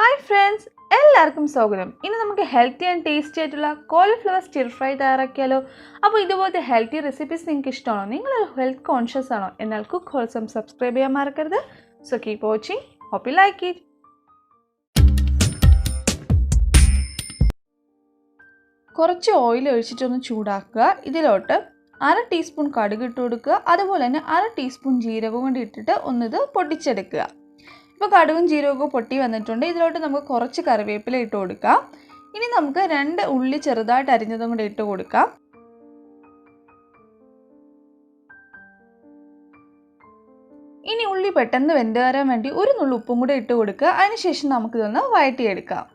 Hi friends, എല്ലാവർക്കും സ്വാഗതം. ഇന്ന് നമുക്ക് ഹെൽത്തി ആൻഡ് ടേസ്റ്റി ആയിട്ടുള്ള കോളിഫ്ലവർ സ്റ്റിർ ഫ്രൈ തയ്യാറാക്കിയാലോ. അപ്പോൾ ഇതുപോലത്തെ ഹെൽത്തി റെസിപ്പീസ് നിങ്ങൾക്ക് ഇഷ്ടമാണോ? നിങ്ങളൊരു ഹെൽത്ത് കോൺഷ്യസ് ആണോ? എന്നാൽ കുക്ക് ഹോൾസം സബ്സ്ക്രൈബ് ചെയ്യാൻ മറക്കരുത്. So keep watching. Hope you like it. കുറച്ച് ഓയിൽ ഒഴിച്ചിട്ടൊന്ന് ചൂടാക്കുക. ഇതിലോട്ട് 1/2 ടീസ്പൂൺ കടുക് ഇട്ട് കൊടുക്കുക. അതുപോലെ തന്നെ 1/2 ടീസ്പൂൺ ജീരകം കൊണ്ട് ഇട്ടിട്ട് ഒന്നിത് പൊട്ടിച്ചെടുക്കുക. ഇപ്പോൾ കടുകും ജീരകവും പൊട്ടി വന്നിട്ടുണ്ട്. ഇതിലോട്ട് നമുക്ക് കുറച്ച് കറിവേപ്പില ഇട്ട് കൊടുക്കാം. ഇനി നമുക്ക് 2 ഉള്ളി ചെറുതായിട്ട് അരിഞ്ഞതും കൂടി ഇട്ട് കൊടുക്കാം. ഇനി ഉള്ളി പെട്ടെന്ന് വെന്ത് വരാൻ വേണ്ടി ഒരു നുള്ളു ഉപ്പും കൂടി ഇട്ട് കൊടുക്കുക. അതിനുശേഷം നമുക്കിതൊന്ന് വഴറ്റിയെടുക്കാം.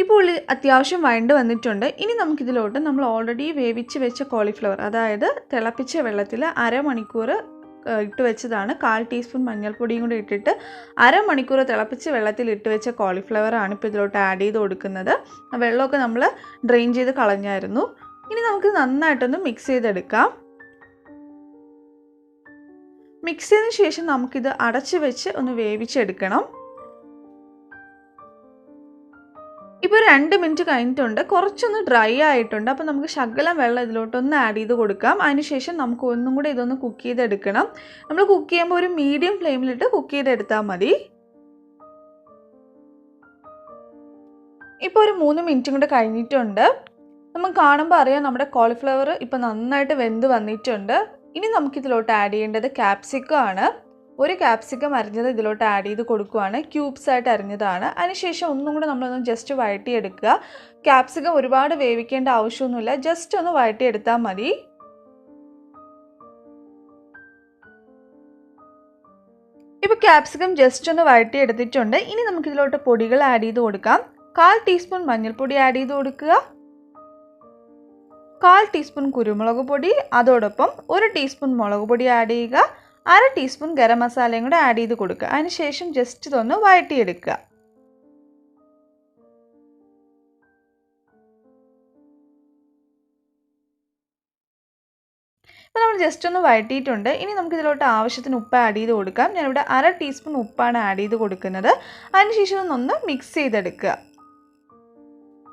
ഇപ്പോൾ ഉള്ളി അത്യാവശ്യം വഴണ്ട് വന്നിട്ടുണ്ട്. ഇനി നമുക്കിതിലോട്ട് നമ്മൾ ഓൾറെഡി വേവിച്ച് വെച്ച കോളിഫ്ലവർ, അതായത് തിളപ്പിച്ച വെള്ളത്തിൽ അരമണിക്കൂർ ഇട്ട് വെച്ചതാണ്. 1/4 ടീസ്പൂൺ മഞ്ഞൾപ്പൊടിയും കൂടി ഇട്ടിട്ട് അരമണിക്കൂർ തിളപ്പിച്ച് വെള്ളത്തിൽ ഇട്ട് വെച്ച കോളിഫ്ലവർ ആണ് ഇപ്പോൾ ഇതിലോട്ട് ആഡ് ചെയ്ത് കൊടുക്കുന്നത്. വെള്ളമൊക്കെ നമ്മൾ ഡ്രെയിൻ ചെയ്ത് കളഞ്ഞായിരുന്നു. ഇനി നമുക്ക് നന്നായിട്ടൊന്ന് മിക്സ് ചെയ്തെടുക്കാം. മിക്സ് ചെയ്തതിന് ശേഷം നമുക്കിത് അടച്ച് വെച്ച് ഒന്ന് വേവിച്ചെടുക്കണം. ഇപ്പോൾ 2 മിനിറ്റ് കഴിഞ്ഞിട്ടുണ്ട്. കുറച്ചൊന്ന് ഡ്രൈ ആയിട്ടുണ്ട്. അപ്പോൾ നമുക്ക് ശകലം വെള്ളം ഇതിലോട്ടൊന്ന് ആഡ് ചെയ്ത് കൊടുക്കാം. അതിനുശേഷം നമുക്ക് ഒന്നും കൂടി ഇതൊന്ന് കുക്ക് ചെയ്തെടുക്കണം. നമ്മൾ കുക്ക് ചെയ്യുമ്പോൾ ഒരു മീഡിയം ഫ്ലെയിമിലിട്ട് കുക്ക് ചെയ്തെടുത്താൽ മതി. ഇപ്പോൾ ഒരു 3 മിനിറ്റും കൂടെ കഴിഞ്ഞിട്ടുണ്ട്. നമുക്ക് കാണുമ്പോൾ അറിയാം നമ്മുടെ കോളിഫ്ലവർ ഇപ്പോൾ നന്നായിട്ട് വെന്ത് വന്നിട്ടുണ്ട്. ഇനി നമുക്കിതിലോട്ട് ആഡ് ചെയ്യേണ്ടത് ക്യാപ്സിക്കം ആണ്. ഒരു ക്യാപ്സിക്കം അരിഞ്ഞത് ഇതിലോട്ട് ആഡ് ചെയ്ത് കൊടുക്കുകയാണ്. ക്യൂബ്സ് ആയിട്ട് അരിഞ്ഞതാണ്. അതിനുശേഷം ഒന്നും കൂടെ നമ്മളൊന്ന് ജസ്റ്റ് വഴറ്റിയെടുക്കുക. ക്യാപ്സിക്കം ഒരുപാട് വേവിക്കേണ്ട ആവശ്യമൊന്നുമില്ല. ജസ്റ്റ് ഒന്ന് വഴറ്റിയെടുത്താൽ മതി. ഇപ്പോൾ ക്യാപ്സിക്കം ജസ്റ്റ് ഒന്ന് വഴറ്റിയെടുത്തിട്ടുണ്ട്. ഇനി നമുക്കിതിലോട്ട് പൊടികൾ ആഡ് ചെയ്ത് കൊടുക്കാം. 1/4 ടീസ്പൂൺ മഞ്ഞൾപ്പൊടി ആഡ് ചെയ്ത് കൊടുക്കുക. 1/4 ടീസ്പൂൺ കുരുമുളക് പൊടി, അതോടൊപ്പം 1 ടീസ്പൂൺ മുളക് പൊടി ആഡ് ചെയ്യുക. 1/2 ടീസ്പൂൺ ഗരം മസാലയും കൂടെ ആഡ് ചെയ്ത് കൊടുക്കുക. അതിനുശേഷം ജസ്റ്റ് ഇതൊന്ന് വഴറ്റിയെടുക്കുക. ഇപ്പോൾ നമ്മൾ ജസ്റ്റ് ഒന്ന് വഴറ്റിയിട്ടുണ്ട്. ഇനി നമുക്ക് ഇതിലോട്ട് ആവശ്യത്തിന് ഉപ്പ് ആഡ് ചെയ്ത് കൊടുക്കാം. ഞാനിവിടെ 1/2 ടീസ്പൂൺ ഉപ്പാണ് ആഡ് ചെയ്ത് കൊടുക്കുന്നത്. അതിനുശേഷം ഒന്ന് മിക്സ് ചെയ്തെടുക്കുക.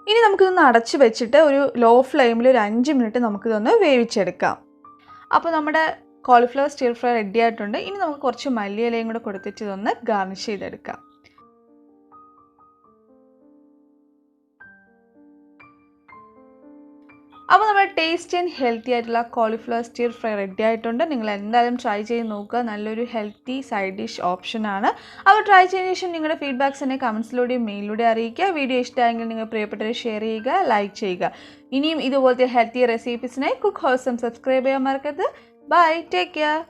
ഇനി നമുക്കിതൊന്ന് അടച്ച് വെച്ചിട്ട് ഒരു ലോ ഫ്ലെയിമിൽ ഒരു 5 മിനിറ്റ് നമുക്കിതൊന്ന് വേവിച്ചെടുക്കാം. അപ്പോൾ നമ്മുടെ കോളിഫ്ലവർ സ്റ്റിർ ഫ്രൈ റെഡി ആയിട്ടുണ്ട്. ഇനി നമുക്ക് കുറച്ച് മല്ലിയിലയും കൂടെ കൊടുത്തിട്ട് ഇതൊന്ന് ഗാർണിഷ് ചെയ്തെടുക്കാം. അപ്പോൾ നമ്മുടെ ടേസ്റ്റി ആൻഡ് ഹെൽത്തി ആയിട്ടുള്ള കോളിഫ്ലവർ സ്റ്റിർ ഫ്രൈ റെഡി ആയിട്ടുണ്ട്. നിങ്ങൾ എന്തായാലും ട്രൈ ചെയ്ത് നോക്കുക. നല്ലൊരു ഹെൽത്തി സൈഡ് ഡിഷ് ഓപ്ഷനാണ്. അപ്പോൾ ട്രൈ ചെയ്തതിന് ശേഷം നിങ്ങളുടെ ഫീഡ്ബാക്ക്സ് എന്നെ കമൻസിലൂടെയും മെയിലിലൂടെ അറിയിക്കുക. വീഡിയോ ഇഷ്ടമായെങ്കിൽ നിങ്ങൾ പ്രിയപ്പെട്ടവരെ ഷെയർ ചെയ്യുക, ലൈക്ക് ചെയ്യുക. ഇനിയും ഇതുപോലത്തെ ഹെൽത്തി റെസിപ്പീസിനായി കുക്ക് ഹോൾസം സബ്സ്ക്രൈബ് ചെയ്യാൻ മറക്കരുത്. Bye. Take care.